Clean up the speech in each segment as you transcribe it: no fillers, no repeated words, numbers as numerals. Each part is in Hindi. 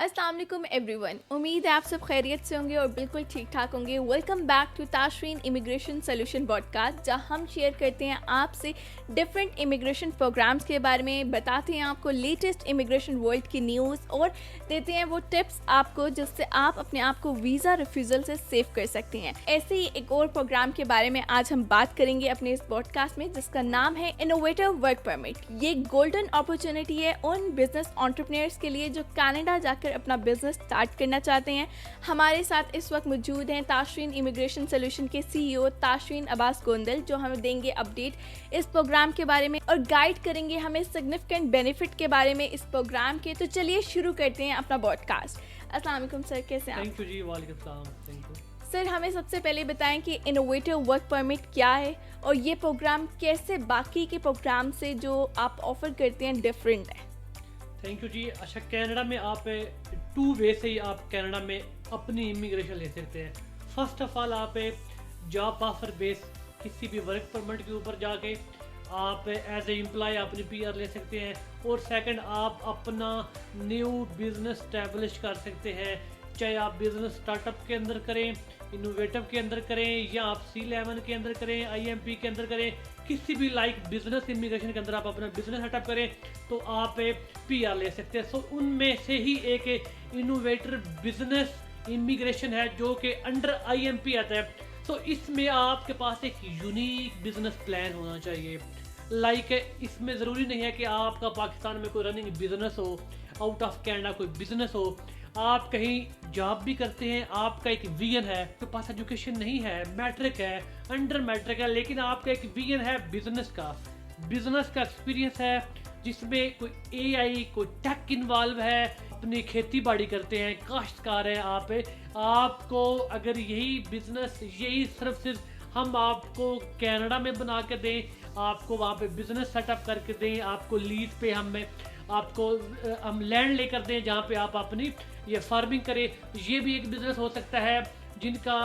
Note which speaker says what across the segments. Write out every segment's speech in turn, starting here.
Speaker 1: अस्सलाम वालेकुम एवरीवन। उम्मीद है आप सब खैरियत से होंगे और बिल्कुल ठीक ठाक होंगे। Welcome back to Tashreen immigration solution podcast, जहां हम शेयर करते हैं आपसे डिफरेंट इमिग्रेशन प्रोग्राम्स के बारे में, बताते हैं आपको लेटेस्ट इमिग्रेशन वर्ल्ड की न्यूज़ और देते हैं वो टिप्स आपको जिससे आप अपने आप को वीज़ा रिफ्यूज़ल से सेव कर सकते हैं। ऐसे ही एक और प्रोग्राम के बारे में आज हम बात करेंगे अपने इस पॉडकास्ट में, जिसका नाम है इनोवेटिव वर्क परमिट। ये गोल्डन अपॉर्चुनिटी है उन बिजनेस एंटरप्रेन्योर्स के लिए जो कनाडा जाकर अपना बिजनेस स्टार्ट करना चाहते हैं। हमारे साथ इस वक्त मौजूद हैं ताशरीन इमिग्रेशन सोल्यूशन के सीईओ ताशरीन अब्बास गोंदल, जो हमें देंगे अपडेट इस प्रोग्राम के बारे में और गाइड करेंगे हमें सिग्निफिकेंट बेनिफिट के बारे में इस प्रोग्राम के। तो चलिए शुरू करते हैं अपना पॉडकास्ट। अस्सलाम वालेकुम सर, कैसे हैं आप?
Speaker 2: थैंक यू जी, वालेकुम सलाम। थैंक यू
Speaker 1: सर, हमें सबसे पहले बताएं कि इनोवेटिव वर्क परमिट क्या है और ये प्रोग्राम कैसे बाकी के प्रोग्राम से जो आप ऑफर करते हैं डिफरेंट है।
Speaker 2: थैंक यू जी। अच्छा, कनाडा में आप 2 वे से ही आप कनाडा में अपनी इमिग्रेशन ले सकते हैं। फर्स्ट ऑफ ऑल आप जॉब ऑफर बेस किसी भी वर्क परमिट के ऊपर जाके आप एज ए एम्प्लॉय अपनी पीआर ले सकते हैं, और सेकंड आप अपना न्यू बिजनेस स्टैब्लिश कर सकते हैं। चाहे आप बिजनेस स्टार्टअप के अंदर करें, इनोवेटिव के अंदर करें, या आप C11 के अंदर करें, IMP के अंदर करें, किसी भी बिजनेस इमिग्रेशन के अंदर आप अपना बिजनेस सेटअप करें तो आप पीआर ले सकते हैं। सो उनमें से ही एक इनोवेटर बिजनेस इमिग्रेशन है जो कि अंडर IMP आता है। सो इसमें आपके पास एक यूनिक बिजनेस प्लान होना चाहिए। इसमें ज़रूरी नहीं है कि आपका पाकिस्तान में कोई रनिंग बिजनेस हो, आउट ऑफ कनाडा कोई बिजनेस हो, आप कहीं जॉब भी करते हैं, आपका एक विजन है, आपके पास एजुकेशन नहीं है, मैट्रिक है, अंडर मैट्रिक है, लेकिन आपका एक विजन है बिजनेस का एक्सपीरियंस है, जिसमें कोई AI कोई टेक इन्वॉल्व है, अपनी खेती बाड़ी करते हैं, काश्तकार हैं आपको अगर यही बिजनेस सिर्फ हम आपको कनाडा में बना के दें, आपको वहाँ पे बिजनेस सेटअप करके दें, आपको लीज पे हम लैंड लेकर दें जहाँ पे आप अपनी ये फार्मिंग करें, ये भी एक बिजनेस हो सकता है। जिनका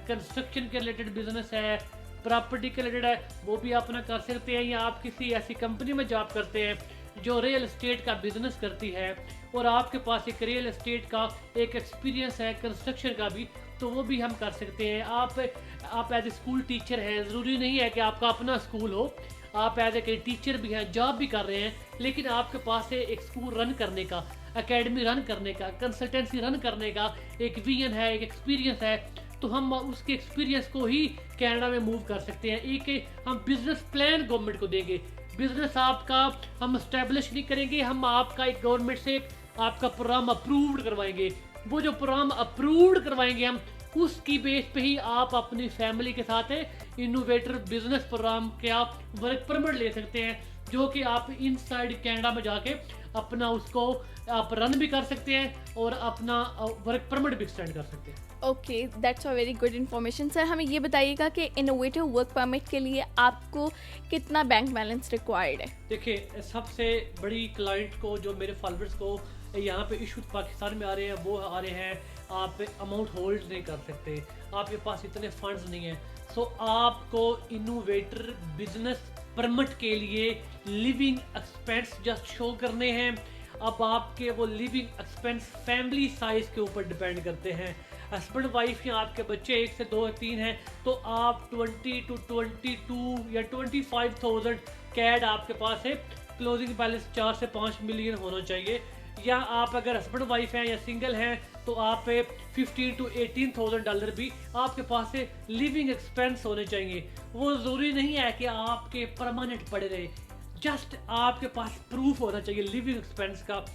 Speaker 2: कंस्ट्रक्शन के रिलेटेड बिजनेस है, प्रॉपर्टी के रिलेटेड है, वो भी अपना कर सकते हैं। या आप किसी ऐसी कंपनी में जॉब करते हैं जो रियल एस्टेट का बिजनेस करती है और आपके पास एक रियल एस्टेट का एक एक्सपीरियंस है कंस्ट्रक्शन का भी, तो वो भी हम कर सकते हैं। आप एज ए स्कूल टीचर हैं, ज़रूरी नहीं है कि आपका अपना स्कूल हो, आप एज ए टीचर भी हैं, जॉब भी कर रहे हैं, लेकिन आपके पास एक स्कूल रन करने का, एकेडमी रन करने का, कंसल्टेंसी रन करने का एक विजन है, एक एक्सपीरियंस है, तो हम उसके एक्सपीरियंस को ही कनाडा में मूव कर सकते हैं। हम बिजनेस प्लान गवर्नमेंट को देंगे, बिजनेस आपका हम इस्टेब्लिश नहीं करेंगे, हम आपका एक गवर्नमेंट से आपका प्रोग्राम अप्रूव्ड करवाएंगे। वो जो प्रोग्राम अप्रूव्ड करवाएंगे हम, उसकी बेस पे ही आप अपनी फैमिली के साथ इनोवेटर बिजनेस प्रोग्राम के आप वर्क परमिट ले सकते हैं, जो कि आप इनसाइड कनाडा में जाके अपना उसको आप रन भी कर सकते हैं और अपना वर्क परमिट भी एक्सटेंड कर सकते हैं।
Speaker 1: Okay, that's a very good information. Sir, हमें ये बताइएगा कि इनोवेटिव वर्क परमिट के लिए आपको कितना बैंक बैलेंस रिक्वायर्ड है?
Speaker 2: देखिए, सबसे बड़ी क्लाइंट को, जो मेरे फॉलोअर्स को यहाँ पे इशू पाकिस्तान में आ रहे हैं, वो आ रहे हैं आप अमाउंट होल्ड नहीं कर सकते, आपके पास इतने फंड्स नहीं हैं। सो आपको इनोवेटर बिजनेस परमिट के लिए लिविंग एक्सपेंस जस्ट शो करने हैं। अब आपके वो लिविंग एक्सपेंस फैमिली साइज के ऊपर डिपेंड करते हैं। हस्बैंड वाइफ या आपके बच्चे 1 से 2 या 3 हैं, तो आप 20 to 22 या 25,000 कैड आपके पास है। क्लोजिंग बैलेंस 4 से 5 मिलियन होना चाहिए। या आप अगर हस्बैंड वाइफ हैं या सिंगल हैं तो आप 15 to 18,000 डॉलर भी आपके पास से लिविंग एक्सपेंस होने चाहिए। वो ज़रूरी नहीं है कि आपके परमानेंट पड़े रहे, जस्ट आपके पास प्रूफ होना चाहिए लिविंग एक्सपेंस का।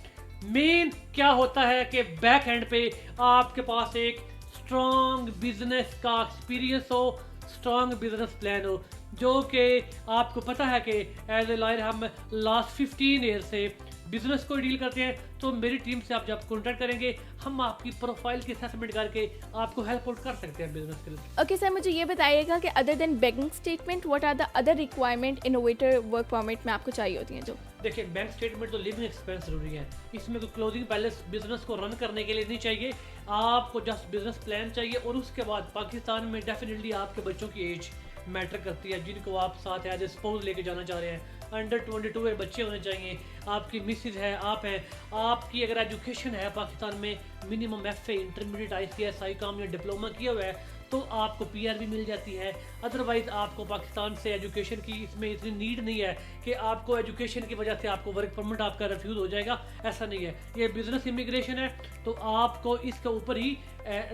Speaker 2: मेन क्या होता है कि बैक एंड पे आपके पास एक स्ट्रॉन्ग बिजनेस का एक्सपीरियंस हो, स्ट्रॉन्ग बिजनेस प्लान हो, जो कि आपको पता है कि एज ए लॉयर हम लास्ट 15 ईयर से बिजनेस को डील करते हैं। तो मेरी टीम से आप जब कॉन्टैक्ट करेंगे, हम आपकी प्रोफाइल की असेसमेंट करके आपको हेल्प आउट कर सकते हैं बिजनेस के लिए।
Speaker 1: ओके सर, मुझे ये बताइएगा कि other than bank statement, what are the other requirement innovator work permit में आपको चाहिए होती हैं? जो
Speaker 2: देखिए, बैंक स्टेटमेंट तो लिविंग एक्सपेंस जरूरी है, इसमें कोई क्लोजिंग बैलेंस बिजनेस को रन करने के लिए नहीं चाहिए, आपको जस्ट बिजनेस प्लान चाहिए। और उसके बाद पाकिस्तान में डेफिनेटली आपके बच्चों की एज मैटर करती है, जिनको आप साथ एज ए स्पाउस लेके जाना चाह रहे हैं, अंडर 22 के बच्चे होने चाहिए, आपकी मिसेज है, आप हैं, आपकी अगर एजुकेशन है पाकिस्तान में minimum FA intermediate ICS ICOM या डिप्लोमा किया हुआ है तो आपको PR भी मिल जाती है। अदरवाइज़ आपको पाकिस्तान से एजुकेशन की इसमें इतनी नीड नहीं है कि आपको एजुकेशन की वजह से आपको वर्क परमिट आपका रिफ्यूज़ हो जाएगा, ऐसा नहीं है। ये बिज़नेस इमिग्रेशन है तो आपको इसके ऊपर ही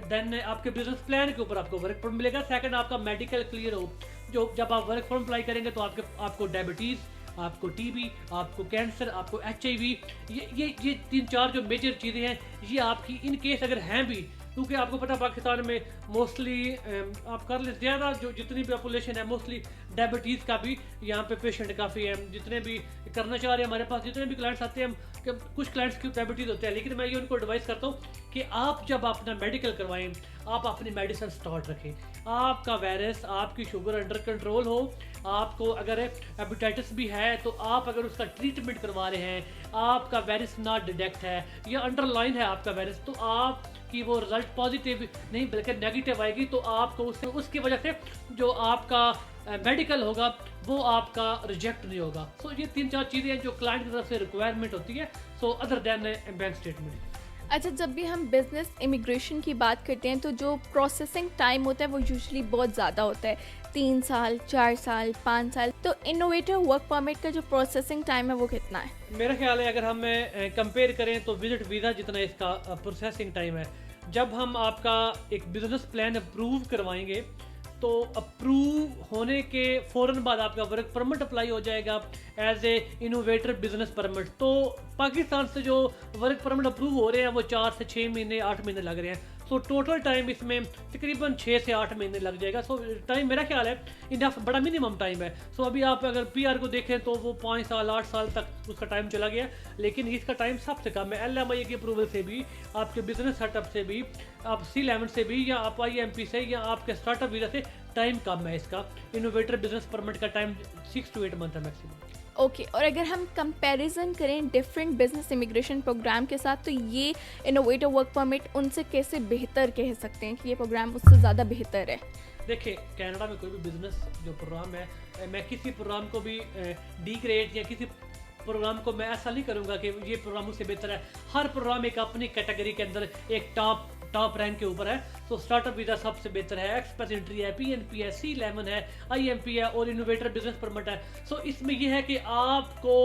Speaker 2: देन आपके बिजनेस प्लान के ऊपर आपको वर्क परमिट मिलेगा। सेकंड, आपका मेडिकल क्लियर हो, जो जब आप वर्क परमिट अप्लाई करेंगे तो आपको डायबिटीज़, आपको TB, आपको कैंसर, आपको HIV, ये 3-4 जो मेजर चीज़ें हैं ये आपकी इन केस अगर हैं भी, क्योंकि आपको पता पाकिस्तान में मोस्टली आप कर ले ज़्यादा जो जितनी भी पॉपुलेशन है मोस्टली डायबिटीज़ का भी यहाँ पे पेशेंट काफ़ी है। जितने भी करना चाह रहे हैं हमारे पास जितने भी क्लाइंट्स आते हैं, कुछ क्लाइंट्स की डायबिटीज़ होते हैं, लेकिन मैं ये उनको एडवाइस करता हूँ कि आप जब अपना मेडिकल करवाएं आप अपनी मेडिसिन स्टार्ट रखें, आपका वायरस, आपकी शुगर अंडर कंट्रोल हो, आपको अगर हेपेटाइटिस भी है तो आप अगर उसका ट्रीटमेंट करवा रहे हैं, आपका वायरस नॉट डिटेक्ट है या अंडरलाइन है आपका वायरस, तो आपकी वो रिजल्ट पॉजिटिव नहीं बल्कि नेगेटिव आएगी, तो आपको उसकी वजह से जो आपका मेडिकल होगा वो आपका रिजेक्ट नहीं होगा। सो ये 3-4 चीज़ें हैं जो क्लाइंट की तरफ से रिक्वायरमेंट होती है, so other than bank statement.
Speaker 1: अच्छा, जब भी हम बिज़नेस इमिग्रेशन की बात करते हैं तो जो प्रोसेसिंग टाइम होता है वो यूजुअली बहुत ज़्यादा होता है, 3 साल, 4 साल, 5 साल। तो इनोवेटिव वर्क परमिट का जो प्रोसेसिंग टाइम है वो कितना है?
Speaker 2: मेरा ख्याल है अगर हम कंपेयर करें तो विजिट वीज़ा जितना इसका प्रोसेसिंग टाइम है, जब हम आपका एक बिज़नेस प्लान अप्रूव करवाएंगे तो अप्रूव होने के फ़ौरन बाद आपका वर्क परमिट अप्लाई हो जाएगा as a innovator business permit. तो पाकिस्तान से जो वर्क परमिट अप्रूव हो रहे हैं वो 4 से 6 महीने 8 महीने लग रहे हैं। सो टोटल टाइम इसमें तकरीबन 6 से 8 महीने लग जाएगा। सो टाइम मेरा ख्याल है इनफ बड़ा मिनिमम टाइम है। सो अभी आप अगर PR को देखें तो वो 5 साल 8 साल तक उसका टाइम चला गया, लेकिन इसका टाइम सबसे कम है। LMIA की अप्रूवल से भी, आपके बिजनेस सेटअप से भी, आप C11 से भी, या आप IMP से, या आपके स्टार्टअप वीज़ा से टाइम कम है। इसका इनोवेटर बिजनेस परमिट का टाइम 6 to 8 मंथ है मैक्सिमम।
Speaker 1: ओके, और अगर हम कंपैरिजन करें डिफरेंट बिजनेस इमिग्रेशन प्रोग्राम के साथ तो ये इनोवेटिव वर्क परमिट उनसे कैसे बेहतर कह सकते हैं कि ये प्रोग्राम उससे ज़्यादा बेहतर है?
Speaker 2: देखिए, कनाडा में कोई भी बिजनेस जो प्रोग्राम है, मैं किसी प्रोग्राम को भी डिग्रेड या किसी प्रोग्राम को मैं ऐसा नहीं करूँगा कि ये प्रोग्राम उससे बेहतर है। हर प्रोग्राम एक अपनी कैटेगरी के अंदर एक टॉप रैंक के ऊपर है। तो स्टार्टअप वीज़ा सबसे बेहतर है, एक्सप्रेस एंट्री है, PNP है, C11 है, IMP है और इनोवेटर बिजनेस परमिट है। सो इसमें यह है कि आपको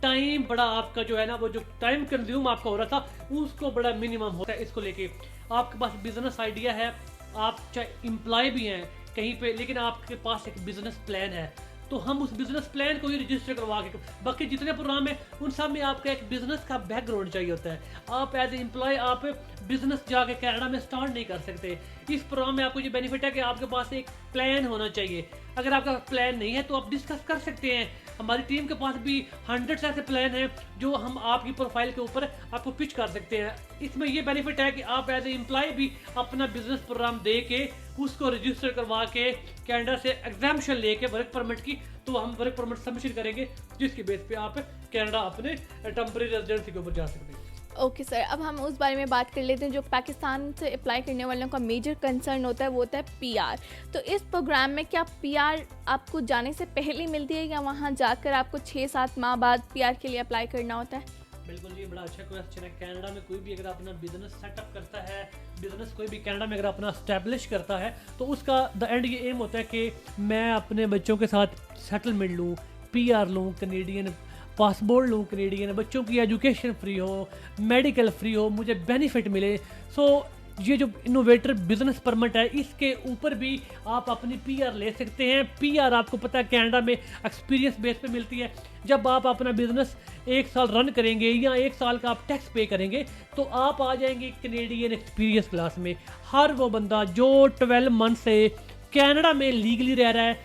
Speaker 2: टाइम बड़ा आपका जो है ना, वो जो टाइम कंज्यूम आपका हो रहा था उसको बड़ा मिनिमम होता है। इसको लेके आपके पास बिजनेस आइडिया है, आप चाहे एम्प्लॉय भी हैं कहीं पे, लेकिन आपके पास एक बिजनेस प्लान है, तो हम उस बिजनेस प्लान को ही रजिस्टर करवा के, बाकी जितने प्रोग्राम है उन सब में आपका एक बिजनेस का बैकग्राउंड चाहिए होता है। आप एज ए एम्प्लॉय आप बिजनेस जाके कनाडा में स्टार्ट नहीं कर सकते। इस प्रोग्राम में आपको ये बेनिफिट है कि आपके पास एक प्लान होना चाहिए। अगर आपका प्लान नहीं है तो आप डिस्कस कर सकते हैं। हमारी टीम के पास भी 100 ऐसे प्लान हैं जो हम आपकी प्रोफाइल के ऊपर आपको पिच कर सकते हैं। इसमें ये बेनिफिट है कि आप एज ए एम्प्लॉय भी अपना बिजनेस प्रोग्राम दे के उसको रजिस्टर करवा के कनाडा से एग्जाम्पशन लेके वर्क परमिट की, तो हम वर्क परमिट सबमिशन करेंगे जिसकी बेस पे आप कनाडा अपने टेम्परेरी रेजिडेंसी के ऊपर जा सकते हैं।
Speaker 1: ओके सर, अब हम उस बारे में बात कर लेते हैं जो पाकिस्तान से अप्लाई करने वालों का मेजर कंसर्न होता है, वो होता है PR। तो इस प्रोग्राम में क्या PR आपको जाने से पहले मिलती है या वहाँ जाकर आपको 6-7 माह बाद PR के लिए अप्लाई करना होता है?
Speaker 2: बिल्कुल, ये बड़ा अच्छा क्वेश्चन है। कनाडा में कोई भी अगर अपना बिजनेस सेटअप करता है, बिजनेस कोई भी कनाडा में अगर अपना स्टैब्लिश करता है, तो उसका द एंड ये एम होता है कि मैं अपने बच्चों के साथ सेटलमेंट लूँ, PR लूँ, कनेडियन पासपोर्ट लूँ, कनेडियन बच्चों की एजुकेशन फ्री हो, मेडिकल फ्री हो, मुझे बेनिफिट मिले। सो ये जो इनोवेटर बिजनेस परमिट है इसके ऊपर भी आप अपनी PR ले सकते हैं। PR आपको पता है कनाडा में एक्सपीरियंस बेस पे मिलती है। जब आप अपना बिजनेस 1 साल रन करेंगे या 1 साल का आप टैक्स पे करेंगे तो आप आ जाएंगे कनेडियन एक्सपीरियंस क्लास में। हर वो बंदा जो 12 मंथ से कनाडा में लीगली रह रहा है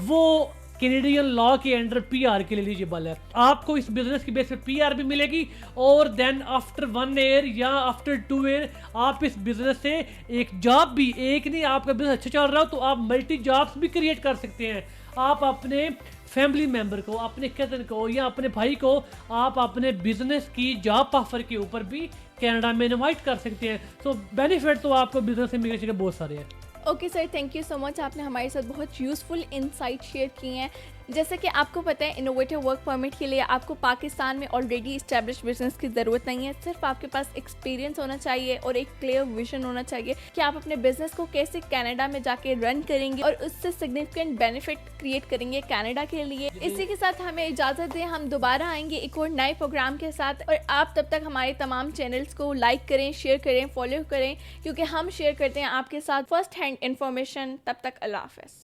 Speaker 2: वो कैनेडियन लॉ के अंडर PR के लिए एलिजिबल है। आपको इस बिजनेस की बेस पे PR भी मिलेगी और देन आफ्टर 1 ईयर या आफ्टर 2 ईयर आप इस बिजनेस से एक जॉब भी, एक नहीं आपका बिजनेस अच्छा चल रहा हो तो आप मल्टी जॉब्स भी क्रिएट कर सकते हैं। आप अपने फैमिली मेंबर को, अपने कजन को या अपने भाई को आप अपने बिजनेस की जॉब ऑफर के ऊपर भी कनाडा में इनवाइट कर सकते हैं। सो बेनिफिट तो आपको बिजनेस इमिग्रेशन के बहुत सारे हैं।
Speaker 1: Okay sir, thank you so much, आपने हमारे साथ बहुत यूज़फुल इंसाइट शेयर किए हैं। जैसे कि आपको पता है इनोवेटिव वर्क परमिट के लिए आपको पाकिस्तान में ऑलरेडी इस्टेब्लिश बिजनेस की ज़रूरत नहीं है, सिर्फ आपके पास एक्सपीरियंस होना चाहिए और एक क्लियर विजन होना चाहिए कि आप अपने बिजनेस को कैसे कनाडा में जाके रन करेंगे और उससे सिग्निफिकेंट बेनिफिट क्रिएट करेंगे कनाडा के लिए। इसी के साथ हमें इजाज़त दें, हम दोबारा आएंगे एक और नए प्रोग्राम के साथ, और आप तब तक हमारे तमाम चैनल्स को लाइक करें, शेयर करें, फॉलो करें, क्योंकि हम शेयर करते हैं आपके साथ फर्स्ट हैंड इन्फॉर्मेशन। तब तक अल्लाह हाफ़िज़।